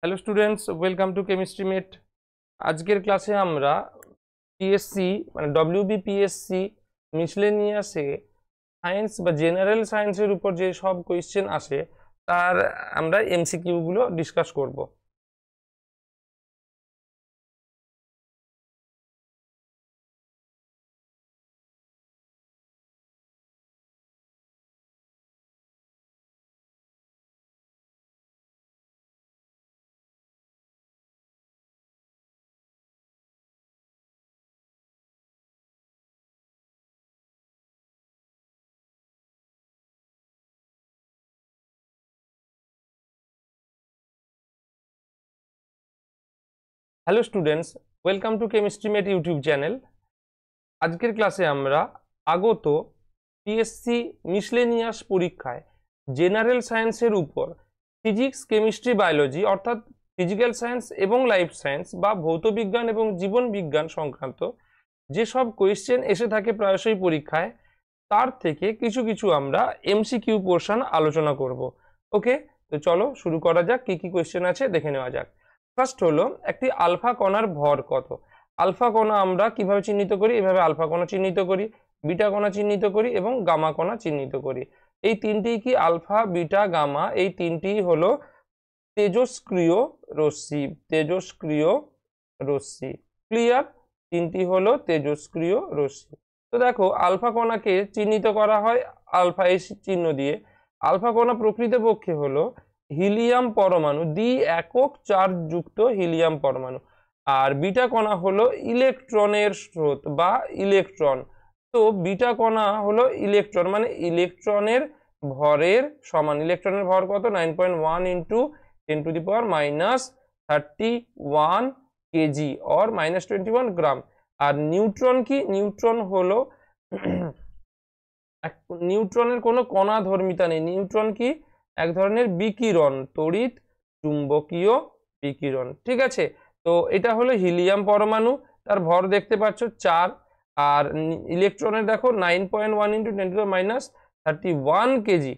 Hello students, welcome to chemistry mate. আজকের ক্লাসে আমরা পিএসসি মানে WBPSC মিসলেনিয়াসে সায়েন্স বা জেনারেল সায়েন্সের উপর যে সব কোয়েশ্চেন আসে তার আমরা MCQ-গুলো ডিসকাস করব। Hello students, welcome to chemistry mate YouTube channel. আজকের ক্লাসে আমরা আগত পিএসসি মিসলেনিয়াস পরীক্ষায় জেনারেল সায়েন্সের উপর ফিজিক্স, কেমিস্ট্রি, বায়োলজি অর্থাৎ ফিজিক্যাল সায়েন্স এবং লাইফ সায়েন্স বা ভৌতবিজ্ঞান এবং জীবন বিজ্ঞান সংক্রান্ত যেসব কোয়েশ্চেন এসে থাকে প্রায়শই পরীক্ষায়, তার থেকে কিছু কিছু আমরা MCQ পোর্শন আলোচনা করব। ওকে, তো চলো শুরু করা যাক। কি কি কোয়েশ্চেন আছে দেখে নেওয়া যাক। ফার্স্ট হলো, একটি আলফা কণার ভর কত? আলফা কণা আমরা কিভাবে চিহ্নিত করি? এভাবে আলফা কণা চিহ্নিত করি, বিটা কণা চিহ্নিত করি এবং গামা কণা চিহ্নিত করি। এই তিনটি কি আলফা, বিটা, গামা, এই তিনটি হলো তেজস্ক্রিয় রশ্মি। তেজস্ক্রিয় রশ্মি, ক্লিয়ার? তিনটি হলো তেজস্ক্রিয় রশ্মি। তো দেখো, আলফা কণাকে চিহ্নিত করা হয় আলফা এই চিহ্ন দিয়ে। আলফা কণা প্রকৃতপক্ষে হলো হিলিয়াম পরমাণু, দ্বি একক চার্জ যুক্ত হিলিয়াম পরমাণু। আর বিটা কণা হলো ইলেকট্রনের স্রোত বা ইলেকট্রন। তো বিটা কণা হলো ইলেকট্রন মানে ইলেকট্রনের ভরের সমান। ইলেকট্রনের ভর কত? 9.1 ইন্টু 10⁻31 কেজি অর -21 গ্রাম। আর নিউট্রন কি? নিউট্রন হলো নিউট্রনের কোনো কণা ধর্মিতা নেই। নিউট্রন কি? এক ধরনের বিকিরণ, তড়িৎ চুম্বকীয় বিকিরণ। ঠিক আছে, তো এটা হলো হিলিয়াম পরমাণু, তার ভর দেখতে পাচ্ছ 4। আর ইলেকট্রনের দেখো 9.1 ইন্টু 10⁻31 কেজি।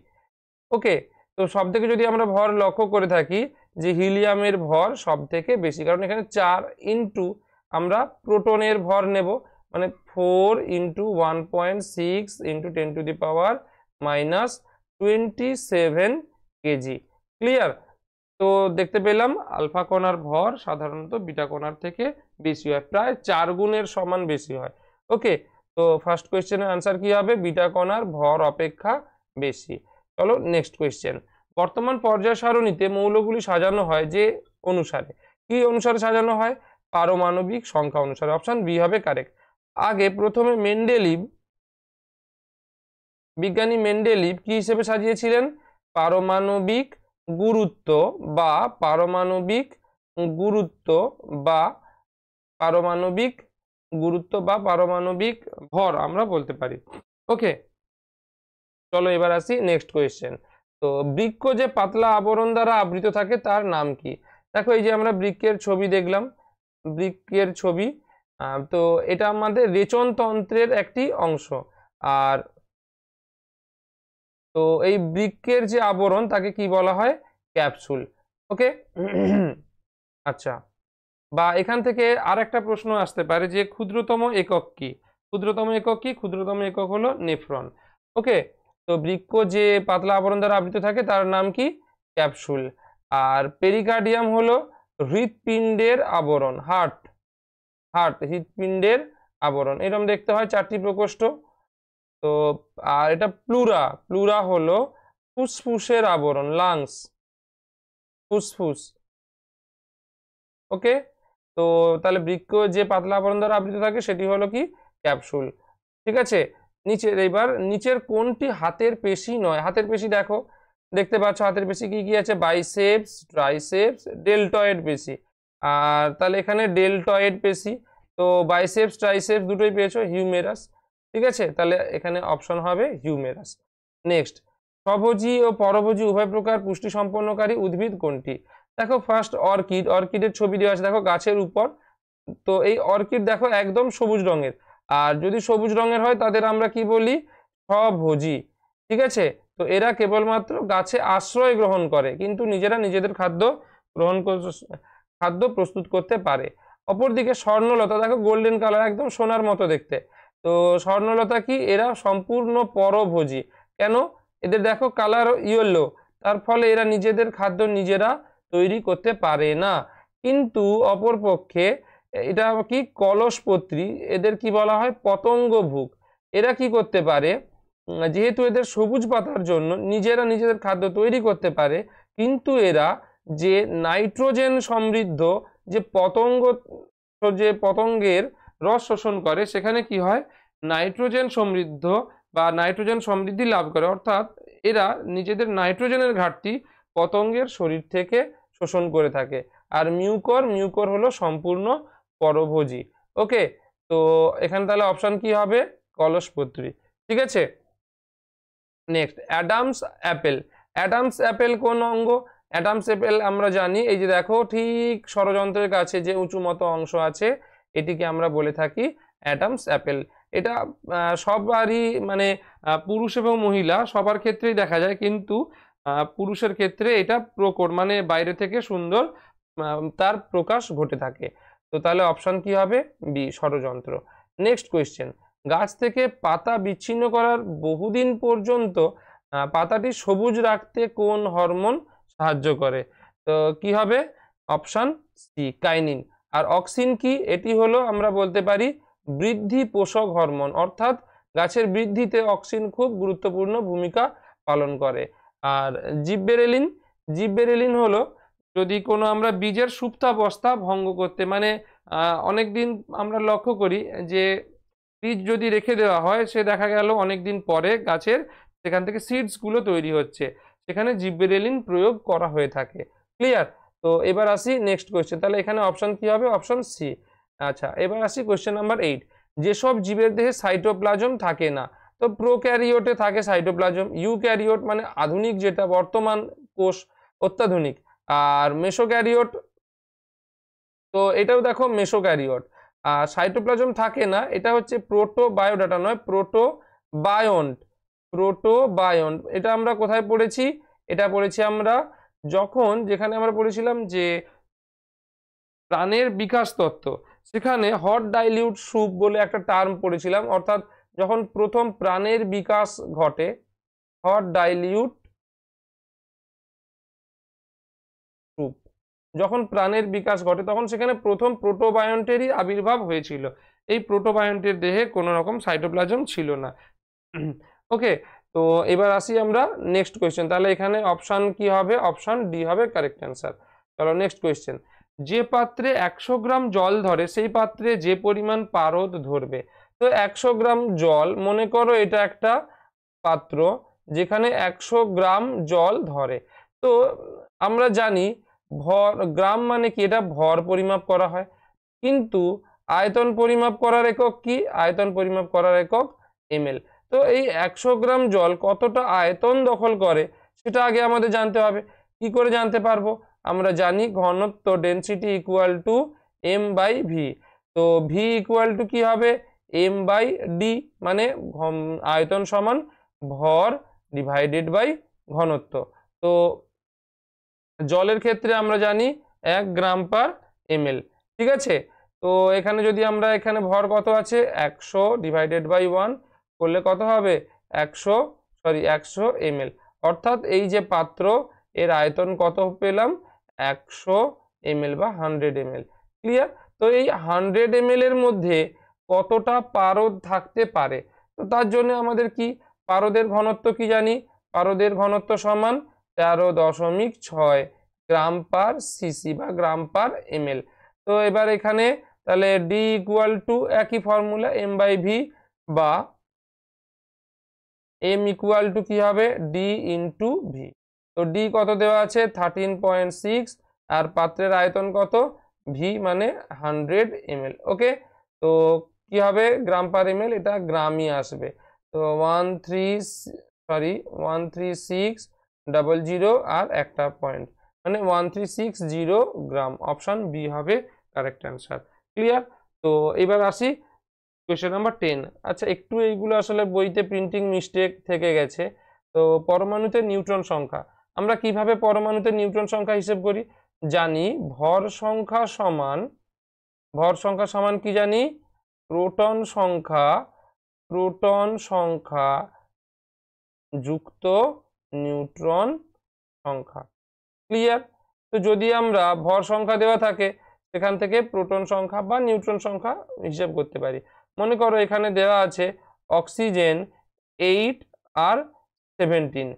ওকে, তো সব থেকে যদি আমরা ভর লক্ষ্য করে থাকি যে হিলিয়ামের ভর সব থেকে বেশি, কারণ এখানে 4 ইন্টু আমরা প্রোটনের ভর নেব, মানে 4 ইন্টু 1.6 ইন্টু 10⁻27 কেজি। ক্লিয়ার? তো দেখতে পেলাম আলফা কণার ভর সাধারণত বিটা কণার থেকে বেশি হয়, প্রায় 4 গুণের সমান বেশি হয়। ওকে, তো ফার্স্ট কোয়েশ্চেনের আনসার কি হবে? বিটা কণার ভর অপেক্ষা বেশি। চলো নেক্সট কোয়েশ্চেন। বর্তমান পর্যায় সারণীতে মৌলগুলি সাজানো হয় যে অনুসারে? কি অনুসারে সাজানো হয়? পারমাণবিক সংখ্যা অনুসারে। অপশন বি হবে কারেক্ট। আগে প্রথমে মেন্ডেলিভ, বিজ্ঞানী মেন্ডেলিভ কি হিসেবে সাজিয়েছিলেন? পারমাণবিক গুরুত্ব বা পারমাণবিক গুরুত্ব বা পারমাণবিক গুরুত্ব বা পারমাণবিক ভর আমরা বলতে পারি। ওকে, চলো এবার আসি নেক্সট কোয়েশ্চেন। তো বৃক্ক যে পাতলা আবরণ দ্বারা আবৃত থাকে তার নাম কি? দেখো, এই যে আমরা বৃক্কের ছবি দেখলাম, বৃক্কের ছবি, তো এটা আমাদের রেচনতন্ত্রের একটি অংশ। আর তো এই বৃক্কের যে আবরণ তাকে কি বলা হয়? ক্যাপসুল। ওকে, আচ্ছা, বা এখান থেকে আর একটা প্রশ্ন আসতে পারে যে ক্ষুদ্রতম একক কি? ক্ষুদ্রতম একক কি? ক্ষুদ্রতম একক হলো নেফ্রন। ওকে, তো বৃক্ক যে পাতলা আবরণ দ্বারা আবৃত থাকে তার নাম কি? ক্যাপসুল। আর পেরিকার্ডিয়াম হলো হৃৎপিণ্ডের আবরণ, হার্ট। হার্ট হৃৎপিণ্ডের আবরণ, এরকম দেখতে হয়, 4টি প্রকোষ্ঠ। তো আর এটা প্লুরা, প্লুরা হলো ফুসফুসের আবরণ, লাংস, ফুসফুস। ওকে, তো তাহলে বৃক্ক যে পাতলা আবরণ দ্বারা আবৃত থাকে সেটি হলো কি? ক্যাপসুল। ঠিক আছে, নিচের এবার নিচের কোনটি হাতের পেশি নয়? হাতের পেশি দেখো, দেখতে পাচ্ছ হাতের পেশি কি কি আছে? বাইসেপস, ট্রাইসেপস, ডেলটয়েড পেশি। আর তাহলে এখানে ডেলটয়েড পেশি, তো বাইসেপস ট্রাইসেপস দুটোই পেয়েছো, হিউমেরাস। ঠিক আছে, তাহলে এখানে অপশন হবে হিউমেরাস। নেক্সট, স্বভোজী ও পরভোজী উভয় প্রকার পুষ্টি সম্পন্নকারী উদ্ভিদ কোনটি? দেখো ফার্স্ট অর্কিড, অর্কিডের ছবি দেওয়া আছে দেখো গাছের উপর। তো এই অর্কিড দেখো একদম সবুজ রঙের, আর যদি সবুজ রঙের হয় তাদের আমরা কি বলি? স্বভোজী। ঠিক আছে, তো এরা কেবলমাত্র গাছে আশ্রয় গ্রহণ করে কিন্তু নিজেরা নিজেদের খাদ্য খাদ্য প্রস্তুত করতে পারে। অপরদিকে স্বর্ণলতা, দেখো গোল্ডেন কালার, একদম সোনার মতো দেখতে। তো স্বর্ণলতা কি, এরা সম্পূর্ণ পরভোজী। কেন? এদের দেখো কালার ইয়েলো, তার ফলে এরা নিজেদের খাদ্য নিজেরা তৈরি করতে পারে না। কিন্তু অপরপক্ষে এটা কি, কলসপত্রী, এদের কি বলা হয়, পতঙ্গভুক। এরা কি করতে পারে, যেহেতু এদের সবুজ পাতার জন্য নিজেরা নিজেদের খাদ্য তৈরি করতে পারে, কিন্তু এরা যে নাইট্রোজেন সমৃদ্ধ যে পতঙ্গের রস শোষণ করে, সেখানে কি হয়, নাইট্রোজেন সমৃদ্ধ বা নাইট্রোজেন সমৃদ্ধি লাভ করে। অর্থাৎ এরা নিজেদের নাইট্রোজেনের ঘাটতি পতঙ্গের শরীর থেকে শোষণ করে থাকে। আর মিউকর হলো সম্পূর্ণ পরভোজী। ওকে, তো এখানে তাহলে অপশন কি হবে, কলসপত্রী। ঠিক আছে, next Adams Apple. Adams Apple কোন অঙ্গ? অ্যাডামস অ্যাপেল আমরা জানি, এই যে দেখো ঠিক ষড়যন্ত্রের কাছে যে উঁচু মতো অংশ আছে, এটিকে আমরা বলে থাকি অ্যাডামস অ্যাপেল। এটা সবারই মানে পুরুষ এবং মহিলা সবার ক্ষেত্রেই দেখা যায়, কিন্তু পুরুষের ক্ষেত্রে এটা প্রকট, মানে বাইরে থেকে সুন্দর তার প্রকাশ ঘটে থাকে। তো তাহলে অপশন কি হবে, বি, ষড়যন্ত্র। নেক্সট কোয়েশ্চেন, গাছ থেকে পাতা বিচ্ছিন্ন করার বহুদিন পর্যন্ত পাতাটি সবুজ রাখতে কোন হরমোন সাহায্য করে? তো কি হবে, অপশন সি, কাইনিন। আর অক্সিন কি, এটি হলো আমরা বলতে পারি বৃদ্ধি পোষক হরমোন, অর্থাৎ গাছের বৃদ্ধিতে অক্সিন খুব গুরুত্বপূর্ণ ভূমিকা পালন করে। আর জিববেরেলিন হলো যদি কোনো আমরা বীজের সুপ্তাবস্থা ভঙ্গ করতে, মানে অনেকদিন আমরা লক্ষ্য করি যে বীজ যদি রেখে দেওয়া হয়, সে দেখা গেল অনেকদিন পরে গাছের সেখান থেকে সিডসগুলো তৈরি হচ্ছে, সেখানে জিববেরেলিন প্রয়োগ করা হয়ে থাকে। ক্লিয়ার? তো এবার আসি নেক্সট কোয়েশ্চেন, তাহলে এখানে অপশন কি হবে, অপশন সি। আচ্ছা, এবার আসি কোয়েশ্চেন নাম্বার 8। যেসব জীবের দেহে সাইটোপ্লাজম থাকে না, তো প্রোক্যারিওটে থাকে সাইটোপ্লাজম, ইউক্যারিওট মানে আধুনিক যেটা বর্তমান কোষ, অত্যাধুনিক, আর মেসোক্যারিওট, তো এটাও দেখো মেসোক্যারিওট। আর সাইটোপ্লাজম থাকে না, এটা হচ্ছে প্রোটোবায়োডাটা নয়, প্রোটোবায়ন্ট। এটা আমরা কোথায় পড়েছি, এটা পড়েছি আমরা যেখানে আমরা পড়েছিলাম যে প্রাণের বিকাশ তত্ত্ব, সেখানে হট ডাইলিউট স্যুপ বলে একটা টার্ম পড়েছিলাম। অর্থাৎ যখন প্রথম প্রাণের বিকাশ ঘটে, হট ডাইলিউট স্যুপ, যখন প্রাণের বিকাশ ঘটে তখন সেখানে প্রথম প্রোটোবায়ন্টেরই আবির্ভাব হয়েছিল। এই প্রোটোবায়ন্টের দেহে কোনো রকম সাইটোপ্লাজম ছিল না। ওকে, তো এবার আসি আমরা নেক্সট কোয়েশ্চেন, তাহলে এখানে অপশন কি হবে, অপশন ডি হবে কারেক্ট অ্যান্সার। চলো নেক্সট কোয়েশ্চেন, যে পাত্রে 100 গ্রাম জল ধরে সেই পাত্রে যে পরিমাণ পারদ ধরবে। তো 100 গ্রাম জল, মনে করো এটা একটা পাত্র যেখানে 100 গ্রাম জল ধরে। তো আমরা জানি গ্রাম মানে কি, এটা ভর পরিমাপ করা হয়, কিন্তু আয়তন পরিমাপ করার একক কি, আয়তন পরিমাপ করার একক এমএল। তো এই 100 গ্রাম জল কতটা আয়তন দখল করে সেটা আগে আমাদের জানতে হবে। কি করে জানতে পারবো, আমরা জানি ঘনত্ব density equal to M by V. তো ভি ইকুয়াল টু কি হবে, এম বাই ডি, মানে আয়তন সমান ভর ডিভাইডেড বাই ঘনত্ব। তো জলের ক্ষেত্রে আমরা জানি 1 গ্রাম পার এমএল। ঠিক আছে, তো এখানে যদি আমরা এখানে ভর কত আছে, 100 ডিভাইডেড বাই 1 করলে কত হবে, 100 এমএল। অর্থাৎ এই যে পাত্র, এর আয়তন কত পেলাম, 100 এমএল বা 100 এমএল। ক্লিয়ার? তো এই 100 এমএল এর মধ্যে কতটা পারদ থাকতে পারে, তো তার জন্য আমাদের কি, পারদের ঘনত্ব কি জানি, পারদের ঘনত্ব সমান 13.6 গ্রাম পার সিসি বা গ্রাম পার এমএল। তো এবার এখানে তাহলে ডি ইকুয়াল টু একই ফর্মুলা এম বাই ভি, বা এম ইকুয়াল টু কি হবে, ডি ইন্টু ভি। তো ডি কত দেওয়া আছে 13.6, আর পাত্রের আয়তন কত, ভি মানে 100 এমএল। ওকে, তো কি হবে গ্রাম পার এমএল, এটা গ্রামই আসবে। তো 13600 আর একটা পয়েন্ট, মানে 1360 গ্রাম। অপশন বি হবে কারেক্ট অ্যান্সার। ক্লিয়ার? তো এবার আসি কোয়েশ্চেন নাম্বার 10। আচ্ছা, একটু এইগুলো আসলে বইতে প্রিন্টিং মিস্টেক থেকে গেছে। তো পরমাণুতে নিউট্রন সংখ্যা, আমরা কিভাবে পরমাণুতে নিউট্রন সংখ্যা হিসেব করি, জানি ভর সংখ্যা সমান কি জানি প্রোটন সংখ্যা যুক্ত নিউট্রন সংখ্যা। ক্লিয়ার? তো যদি আমরা ভর সংখ্যা দেওয়া থাকে সেখান থেকে প্রোটন সংখ্যা বা নিউট্রন সংখ্যা হিসাব করতে পারি। মনে করো এখানে দেওয়া আছে অক্সিজেন 8 আর 17,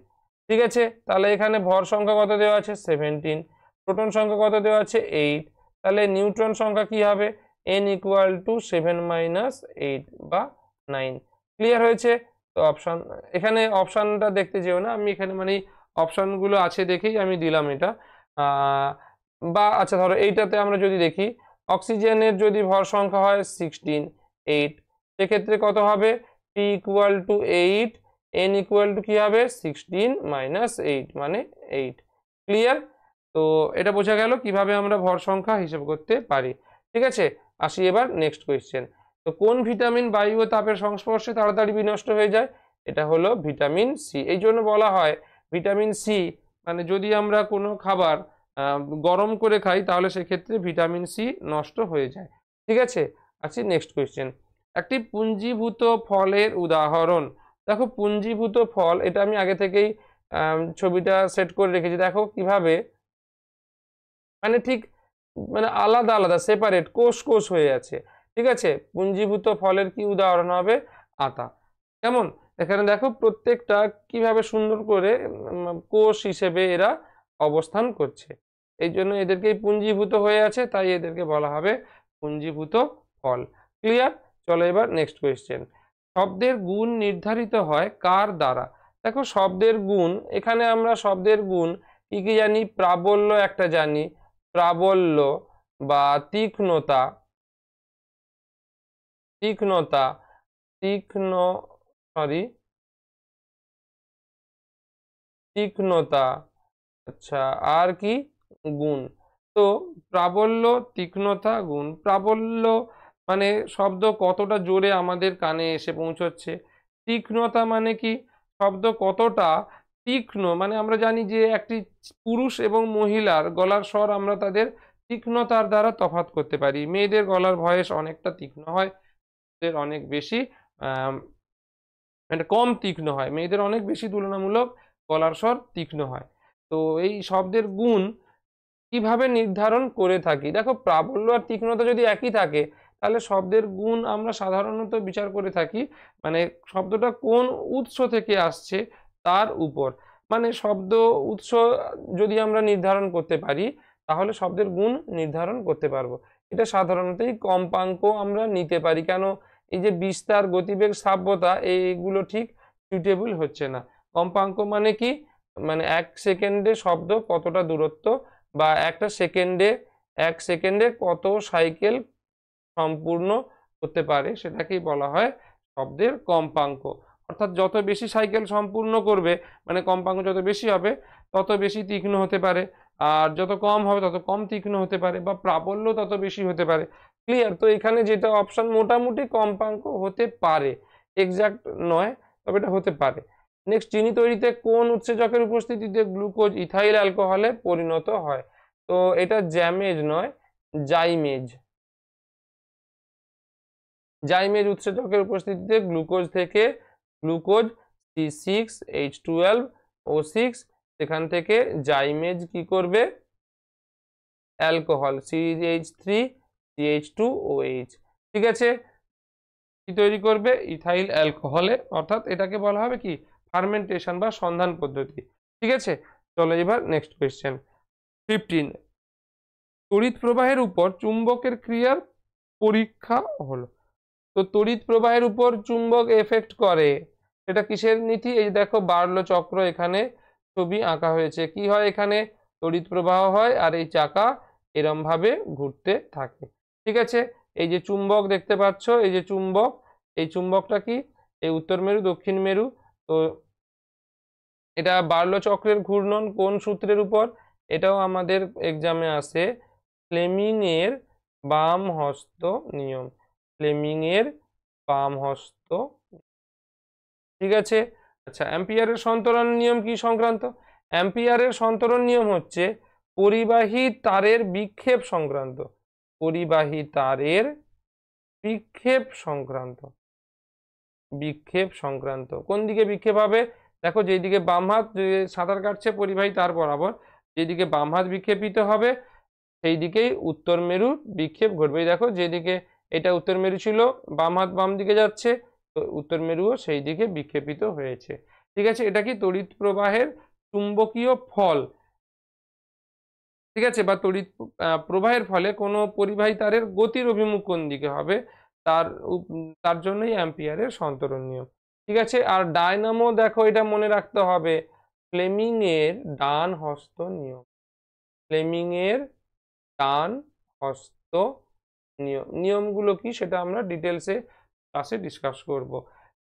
ঠিক আছে? তাহলে এখানে ভর সংখ্যা কত দেওয়া আছে 17, প্রোটন সংখ্যা কত দেওয়া আছে 8, তাহলে নিউট্রন সংখ্যা কি হবে n = 7 - 8 বা 9। ক্লিয়ার হয়েছে? তো অপশন, এখানে অপশনটা দেখতে যেও না, আমি এখানে মানে অপশনগুলো আছে দেখেই আমি দিলাম এটা। বা আচ্ছা ধরো এইটাতে আমরা যদি দেখি অক্সিজেনের যদি ভর সংখ্যা হয় 16 8, সেক্ষেত্রে কত হবে p = 8, n = কি হবে 16 - 8 মানে 8। ক্লিয়ার? তো এটা বোঝা গেল কিভাবে আমরা ভর সংখ্যা হিসাব করতে পারি। ঠিক আছে, আসি এবার নেক্সট কোয়েশ্চেন। তো কোন ভিটামিন বায়ু ও তাপের সংস্পর্শে তাড়াতাড়ি বিনষ্ট হয়ে যায়? এটা হলো ভিটামিন সি। এই জন্য বলা হয় ভিটামিন সি, মানে যদি আমরা কোনো খাবার গরম করে খাই তাহলে সেক্ষেত্রে ভিটামিন সি নষ্ট হয়ে যায়। ঠিক আছে, আসি নেক্সট কোয়েশ্চেন। একটি পুঞ্জীভূত ফলের উদাহরণ। দেখো পুঞ্জীভূত ফল, এটা আমি আগে থেকেই ছবিটা সেট করে রেখেছি। দেখো কিভাবে মানে ঠিক মানে আলাদা আলাদা সেপারেট কোষ হয়ে আছে। ঠিক আছে, পুঞ্জীভূত ফলের কি উদাহরণ হবে আতা। কেমন? এখানে দেখো প্রত্যেকটা কিভাবে সুন্দর করে কোষ হিসেবে এরা অবস্থান করছে, এই জন্য এদেরকে পুঞ্জীভূত হয়ে আছে, তাই এদেরকে বলা হবে পুঞ্জীভূত ফল। ক্লিয়ার? চলো এবার নেক্সট কোয়েশ্চেন। শব্দের গুণ নির্ধারিত হয় কার দ্বারা? দেখো শব্দের গুণ, এখানে আমরা শব্দের গুণ কি কি জানি? প্রাবল্য একটা জানি, প্রাবল্য বা তীক্ষ্ণতা, তীক্ষ্ণতা, আচ্ছা আর কি গুণ। তো প্রাবল্য, তীক্ষ্ণতা, গুণ। প্রাবল্য মানে শব্দ কতটা জোরে আমাদের কানে এসে পৌঁছচ্ছে। তীক্ষ্ণতা মানে কি শব্দ কতটা তীক্ষ্ণ, মানে আমরা জানি যে একটি পুরুষ এবং মহিলার গলার স্বর আমরা তাদের তীক্ষ্ণতার দ্বারা তফাৎ করতে পারি। মেয়েদের গলার ভয়েস অনেকটা তীক্ষ্ণ হয়, অনেক বেশি মানে কম তীক্ষ্ণ হয়, মেয়েদের অনেক বেশি তুলনামূলক গলার স্বর তীক্ষ্ণ হয়। তো এই শব্দের গুণ কিভাবে নির্ধারণ করে থাকি? দেখো প্রাবল্য আর তীক্ষ্ণতা যদি একই থাকে তাহলে শব্দের গুণ আমরা সাধারণত বিচার করে থাকি মানে শব্দটা কোন উৎস থেকে আসছে তার উপর। মানে শব্দ উৎস যদি আমরা নির্ধারণ করতে পারি তাহলে শব্দের গুণ নির্ধারণ করতে পারবো। এটা সাধারণতই কম্পাঙ্ক আমরা নিতে পারি। কেন? এই যে বিস্তার, গতিবেগ, শ্রাব্যতা এইগুলো ঠিক সুইটেবল হচ্ছে না। কম্পাঙ্ক মানে কি? মানে 1 সেকেন্ডে শব্দ কতটা দূরত্ব বা একটা সেকেন্ডে 1 সেকেন্ডে কত সাইকেল সম্পূর্ণ করতে পারে সেটাকেই বলা হয় শব্দের কম্পাঙ্ক। অর্থাৎ যত বেশি সাইকেল সম্পূর্ণ করবে মানে কম্পাঙ্ক যত বেশি হবে তত বেশি তীক্ষ্ণ হতে পারে, আর যত কম হবে তত কম তীক্ষ্ণ হতে পারে, বা প্রাবল্য তত বেশি হতে পারে। ক্লিয়ার? তো এখানে যেটা অপশন মোটামুটি কম্পাঙ্ক হতে পারে, এক্সাক্ট নয় তবে এটা হতে পারে। নেক্সট, চিনি তৈরিতে কোন উৎসেচকের উপস্থিতিতে গ্লুকোজ ইথাইল অ্যালকোহলে পরিণত হয়? তো এটা জ্যামেজ নয়, জাইমেজ। জাইমেজ উৎসেচকের উপস্থিতিতে গ্লুকোজ থেকে গ্লুকোজ C6H12O6, সেখান থেকে জাইমেজ কি করবে অ্যালকোহল CH3CH2OH। ঠিক আছে, কি তৈরি করবে ইথাইল অ্যালকোহলে, অর্থাৎ এটাকে বলা হবে কি ফার্মেন্টেশন বা সন্ধান পদ্ধতি। ঠিক আছে, চলো এবার নেক্সট কোয়েশ্চেন 15। তড়িৎ প্রবাহের উপর চুম্বকের ক্রিয়ার পরীক্ষা হলো। তো তড়িৎ প্রবাহের উপর চুম্বক এফেক্ট করে, এটা কিসের নীতি? এই দেখো বার্লো চক্র এখানে ছবি আঁকা হয়েছে। কি হয় এখানে? তড়িৎ প্রবাহ হয় আর এই চাকা এরম ভাবে ঘুরতে থাকে। ঠিক আছে, এই যে চুম্বক দেখতে পাচ্ছ, এই যে চুম্বক, এই চুম্বকটা কি এই উত্তর মেরু দক্ষিণ মেরু। তো এটা বার্লো চক্রের ঘূর্ণন কোন সূত্রের উপর? এটাও আমাদের এক্সামে আসে, ফ্লেমিং এর বাম হস্ত নিয়ম। ফ্লেমিং এর বাম হস্ত। ঠিক আছে, আচ্ছা অ্যাম্পিয়ারের সন্তরণ নিয়ম কি সংক্রান্ত? অ্যাম্পিয়ারের সন্তরণ নিয়ম হচ্ছে পরিবাহী তারের বিক্ষেপ সংক্রান্ত, পরিবাহী তারের বিক্ষেপ সংক্রান্ত, বিক্ষেপ সংক্রান্ত কোন দিকে বিক্ষেপ হবে? দেখো যেদিকে বাম হাত সাঁতার কাটছে পরিবাহী তার বরাবর, যেদিকে বাম হাত বিক্ষেপিত হবে সেই দিকেই উত্তর মেরু বিক্ষেপ ঘটবে। দেখো যেদিকে এটা উত্তর মেরু ছিল, বাম হাত বাম দিকে যাচ্ছে, তো উত্তর মেরুও সেই দিকে বিক্ষেপিত হয়েছে। ঠিক আছে, এটা কি তড়িৎ প্রবাহের চুম্বকীয় ফল। ঠিক আছে, বা তড়িৎ প্রবাহের ফলে কোনো পরিবাহী তারের গতির অভিমুখ কোন দিকে হবে তার জন্যই অ্যাম্পিয়ারের সন্তরণ নিয়ম। ঠিক আছে, আর ডায়নামো দেখো এটা মনে রাখতে হবে, ফ্লেমিং এর ডান হস্ত নিয়ম, ফ্লেমিং এর ডান হস্ত নিয়মগুলো কি সেটা আমরা ডিটেলসে ক্লাসে ডিসকাস করব।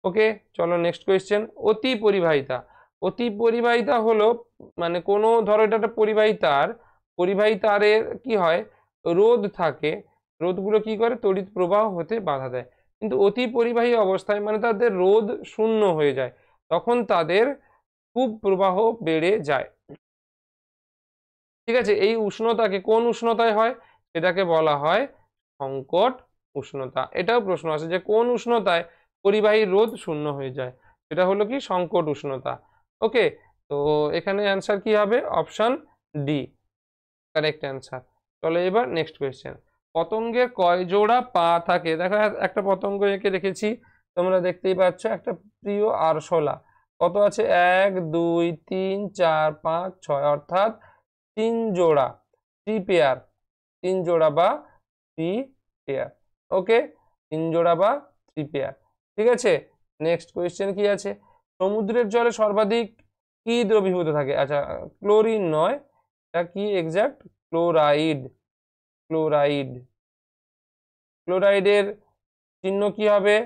ওকে, চলো নেক্সট কোয়েশ্চেন। অতি পরিবাহিতা, অতি পরিবাহিতা হলো মানে কোনো ধরো এটা একটা পরিবাহী তারের কি হয়, রোধ থাকে, রোধগুলো কি করে তড়িৎ প্রবাহ হতে বাধা দেয়। কিন্তু অতি পরিবাহী অবস্থায় মানে তাদের রোধ শূন্য হয়ে যায়, তখন তাদের খুব প্রবাহ বেড়ে যায়। ঠিক আছে, এই উষ্ণতাকে কোন উষ্ণতায় হয়? সেটাকে বলা হয় সংকট উষ্ণতা। এটাও প্রশ্ন আছে যে কোন উষ্ণতায় পরিবাহী রোধ শূন্য হয়ে যায়, সেটা হলো কি সংকট উষ্ণতা। ওকে, তো এখানে অ্যান্সার কি হবে? Option D correct answer. চলো এবার নেক্সট কোয়েশ্চেন। পতঙ্গের কয় জোড়া পা থাকে? দেখো একটা পতঙ্গ এঁকে রেখেছি, তোমরা দেখতেই পাচ্ছ একটা প্রিয় আরশোলা। কত আছে? 1 2 3 4 5 6, অর্থাৎ 3 জোড়া, 3 পেয়ার, 3 জোড়া বা 3 পেয়ার। ওকে, 3 জোড়া বা 3 পেয়ার। ঠিক আছে, নেক্সট কোয়েশ্চেন কি আছে? সমুদ্রের জলে সর্বাধিক কি দ্রবীভূত থাকে? আচ্ছা, ক্লোরিন নয়, এটা কি এক্সাক্ট? Chloride, chloride. ক্লোরাইডের চিহ্ন কি হবে?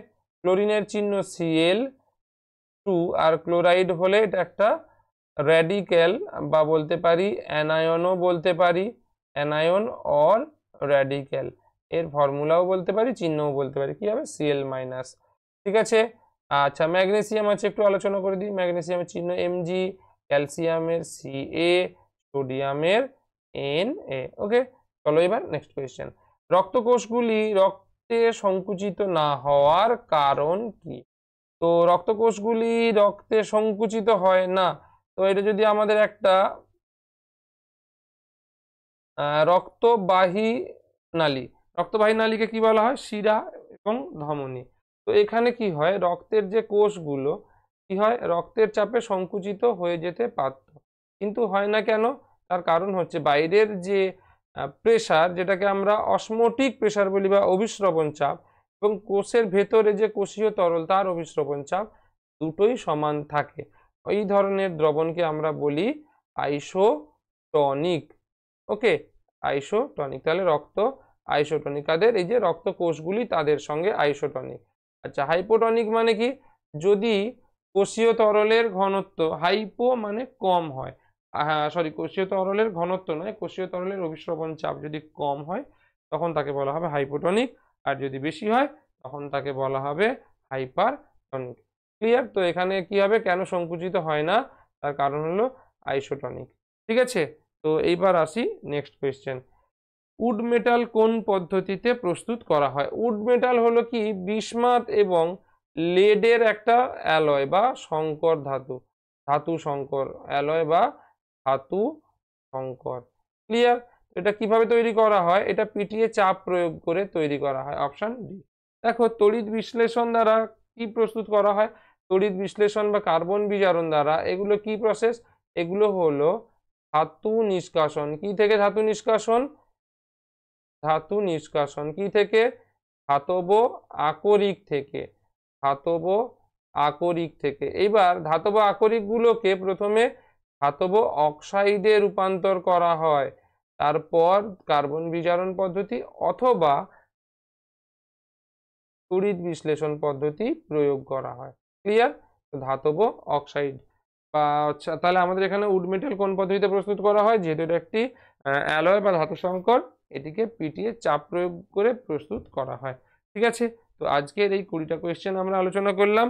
ক্লোরিনের চিহ্ন Cl2, আর ক্লোরাইড হলে এটা একটা র্যাডিক্যাল, বা বলতে পারি অ্যানায়নও বলতে পারি, অ্যানায়ন অর র্যাডিক্যাল। এর ফর্মুলাও বলতে পারি, চিহ্নও বলতে পারি, কি হবে? Cl-। ঠিক আছে, আচ্ছা ম্যাগনেসিয়াম আছে, একটু আলোচনা করে দিই। ম্যাগনেসিয়ামের চিহ্ন Mg, ক্যালসিয়ামের Ca, সোডিয়ামের Na। ওকে, চলো এবার নেক্সট কোয়েশ্চেন। রক্তকোষগুলি রক্তে সংকুচিত না হওয়ার কারণ কি? তো রক্তকোষগুলি রক্তে সংকুচিত হয় না, তো এটা যদি আমাদের একটা রক্তবাহী নালী, রক্তবাহী নালীকে কি বলা হয়? শিরা এবং ধমনী। তো এখানে কি হয়, রক্তের যে কোষগুলো কি হয়, রক্তের চাপে সংকুচিত হয়ে যেতে পারত, কিন্তু হয় না কেন? তার কারণ হচ্ছে বাইরের যে প্রেসার, যেটাকে আমরা অসমোটিক প্রেসার বলি বা অভিস্রবণ চাপ, এবং কোষের ভেতরে যে কোষীয় তরল তার অভিস্রবণ চাপ, দুটোই সমান থাকে। এই ধরনের দ্রবণকে আমরা বলি আইসোটনিক। ওকে, আইসোটনিক। তাহলে রক্ত আইসোটনিক কাদের? এই যে রক্ত কোষগুলি তাদের সঙ্গে আইসোটনিক। আচ্ছা, হাইপোটনিক মানে কি? যদি কোষীয় তরলের ঘনত্ব, হাইপো মানে কম হয়, সরি কোষীয় তরলের ঘনত্ব নয়, কোষীয় তরলের অভিস্রবণ চাপ যদি কম হয় তখন তাকে বলা হবে হাইপোটনিক, আর যদি বেশি হয় তখন তাকে বলা হবে হাইপারটনিক। ক্লিয়ার? তো এখানে কি হবে, কেন সংকুচিত হয় না, তার কারণ হলো আইসোটনিক। ঠিক আছে, তো এইবার আসি নেক্সট কোয়েশ্চেন। উড মেটাল কোন পদ্ধতিতে প্রস্তুত করা হয়? উড মেটাল হলো কি বিসমাথ এবং লেডের একটা অ্যালয় বা সংকর ধাতু, ধাতু সংকর, অ্যালয় বা ধাতু সংকর। ক্লিয়ার? এটা কিভাবে তৈরি করা হয়? এটা পিটিয়ে চাপ প্রয়োগ করে তৈরি করা হয়। Option D. দেখো তড়িৎ বিশ্লেষণ দ্বারা কি প্রস্তুত করা হয়? তড়িৎ বিশ্লেষণ বা কার্বন বিজারণ দ্বারা, এগুলো কি প্রসেস? এগুলো হলো ধাতু নিষ্কাশন। কি থেকে ধাতু নিষ্কাশন? ধাতু নিষ্কাশন কি থেকে? ধাতব আকরিক থেকে, ধাতব আকরিক থেকে। এবার ধাতব আকরিক গুলোকে প্রথমে ধাতব অক্সাইডে রূপান্তর করা হয়, তারপর কার্বন বিজারণ পদ্ধতি অথবা তড়িৎ বিশ্লেষণ পদ্ধতি প্রয়োগ করা হয়। ক্লিয়ার? ধাতব অক্সাইড বা তাহলে আমাদের এখানে উড মেটাল কোন পদ্ধতিতে প্রস্তুত করা হয়? যেহেতু এটা একটি অ্যালয় বা ধাতু সংকর, এটিকে পিটিয়ে চাপ প্রয়োগ করে প্রস্তুত করা হয়। ঠিক আছে, তো আজকের এই 20টা কোয়েশ্চেন আমরা আলোচনা করলাম।